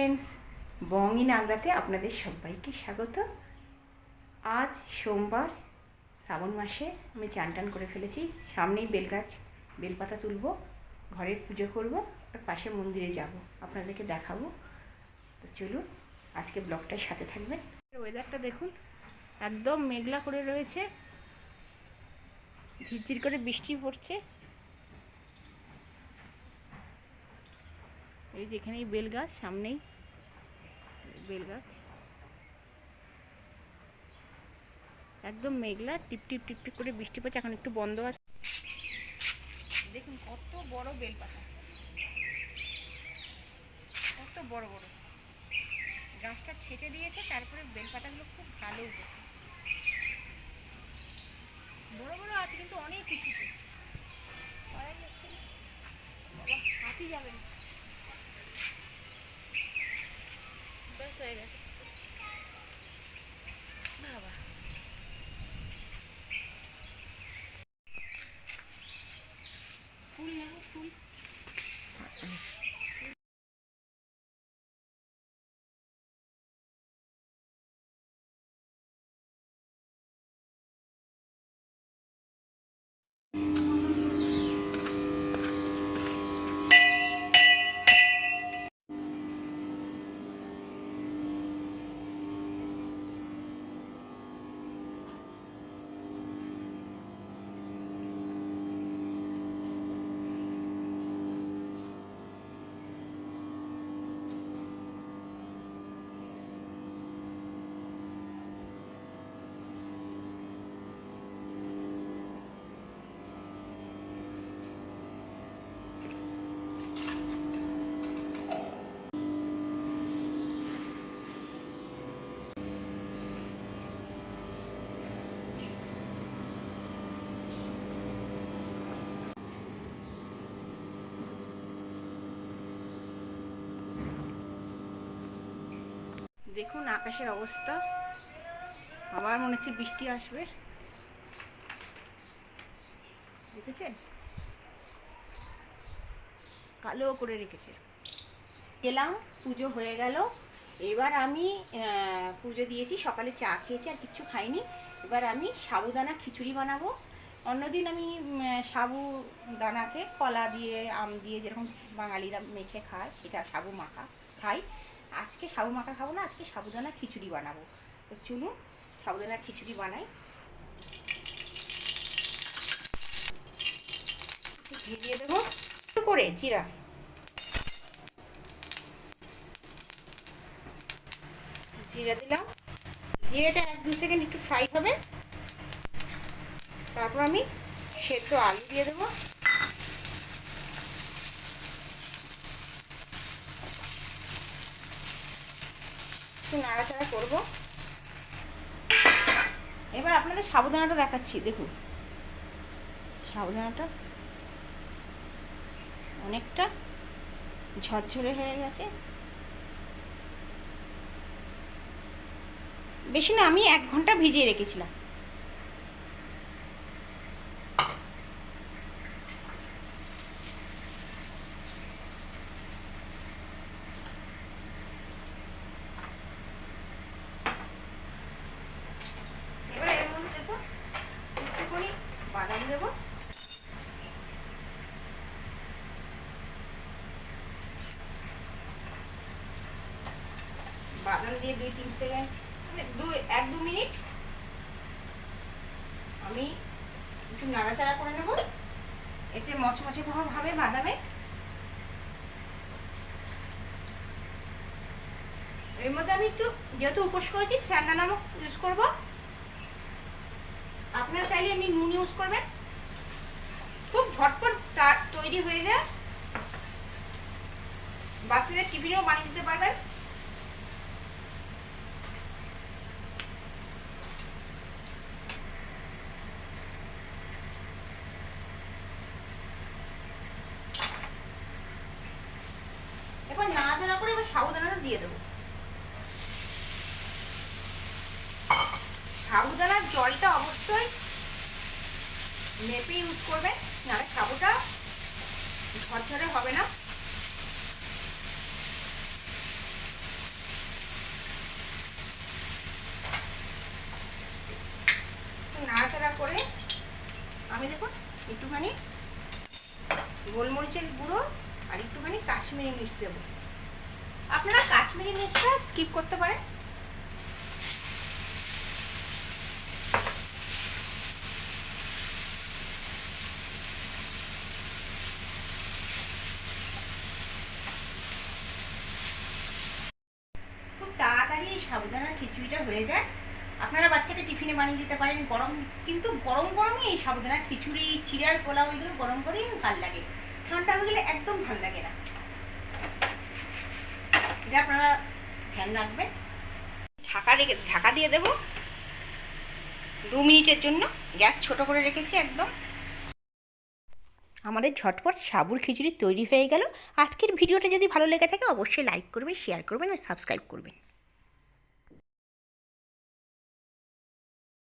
Friends, বঙ্গিন আগ্রাতে আপনাদের সবাইকে স্বাগত। আজ সোমবার, শ্রাবণ মাসে আমি চান টান করে ফেলেছি। সামনেই বেলগাছ, বেলপাতা তুলব, ঘরের পুজো করব, আর পাশে মন্দিরে যাব, আপনাদেরকে দেখাবো। তো চলুন, আজকে ব্লগটার সাথে থাকবেন। ওয়েদারটা দেখুন, একদম মেঘলা করে রয়েছে, ঝিরঝির করে বৃষ্টি পড়ছে। এই যেখানেই বেলগাছ, সামনেই বেলগাছ, একদম মেঘলা, টিপ টিপ টিপ টিপ করে বৃষ্টি পড়ছে। এখন একটু বন্ধ আছে। দেখুন কত বড় বেলপাতা, কত বড় বড়। গাছটা ছেটে দিয়েছে, তারপরে বেলপাতাগুলো খুব ভালো উঠেছে, বড় বড় আছে, কিন্তু অনেক কিছু করা যাচ্ছে না। বাবা, হাতি যাবেন, ব্যাস হয়ে গেছে। বাবা, ফুল নেব, ফুল। দেখুন আকাশের অবস্থা, আবার মনে হচ্ছে বৃষ্টি আসবে। দেখেছেন, কালো করে রেখেছে। গেলাম, পুজো হয়ে গেল। এবার আমি পুজো দিয়েছি, সকালে চা খেয়েছি, আর কিচ্ছু খাইনি। এবার আমি সাবুদানা খিচুড়ি বানাবো। অন্যদিন আমি সাবুদানাকে কলা দিয়ে, আম দিয়ে, যেরকম বাঙালিরা মেখে খায়, সেটা সাবু মাখা খাই। আজকে সাবু মাখা খাবো না, আজকে সাবুদানা খিচুড়ি বানাবো। তো চলুন সাবুদানা খিচুড়ি বানাই। ভিজিয়ে দেবো করে জিরা, জিরা দিলাম। জিরাটা 1-2 সেকেন্ড একটু ফ্রাই হবে, তারপর আমি সেদ্ধ আলু দিয়ে দেবো। একটু নাড়াচাড়া করবো। এবার আপনাদের সাবুদানাটা দেখাচ্ছি। দেখুন সাবুদানাটা অনেকটা ঝরঝরে হয়ে গেছে। বেশি না, আমি 1 ঘন্টা ভিজিয়ে রেখেছিলাম। এবার এর মধ্যে দেবো একটুখানি বাদাম দেবো। বাদাম দিয়ে 2-3 সেকেন্ড, মানে 1-2 মিনিট আমি একটু নাড়াচাড়া করে নেব। এতে মচমচে ভাব হবে বাদামে। এর মধ্যে আমি একটু, যেহেতু উপোস করেছি, স্যান্দা নামক ইউজ করব। আপনারা চাইলে এমনি নুন ইউজ করবেন। খুব ঝটপট তৈরি হয়ে যায়, বাচ্চাদের টিফিনেও বানিয়ে দিতে পারবেন। এবার নাড়াচাড়া করে এবার সাবুদানাটা দিয়ে দেবো। সাবুদানার জলটা অবশ্যই মেপে ইউজ করবেন, নাহলে সাবুটা ঝরঝরে হবে না। একটুখানি গোলমরিচের গুঁড়ো আর একটুখানি কাশ্মীরি মির্চ দেবো। আপনারা কাশ্মীরি মির্চটা স্কিপ করতে পারেন। খুব তাড়াতাড়ি এই সাবুদানার খিচুড়িটা হয়ে যায়। আপনারা বাচ্চাকে টিফিনে বানিয়ে দিতে পারেন গরম, কিন্তু গরম গরমই এই সাবুদানার খিচুড়ি, চিড়ার পোলাও এগুলো গরম করেই ভালো লাগে, ঠান্ডা হয়ে গেলে একদম ভালো লাগে না। এটা আপনারা ধ্যান রাখবেন। ঢাকা দিয়ে দেবো 2 মিনিটের জন্য। গ্যাস ছোট করে রেখেছি একদম। আমাদের ঝটপট সাবুর খিচুড়ি তৈরি হয়ে গেল। আজকের ভিডিওটা যদি ভালো লেগে থাকে অবশ্যই লাইক করবেন, শেয়ার করবেন আর সাবস্ক্রাইব করবেন।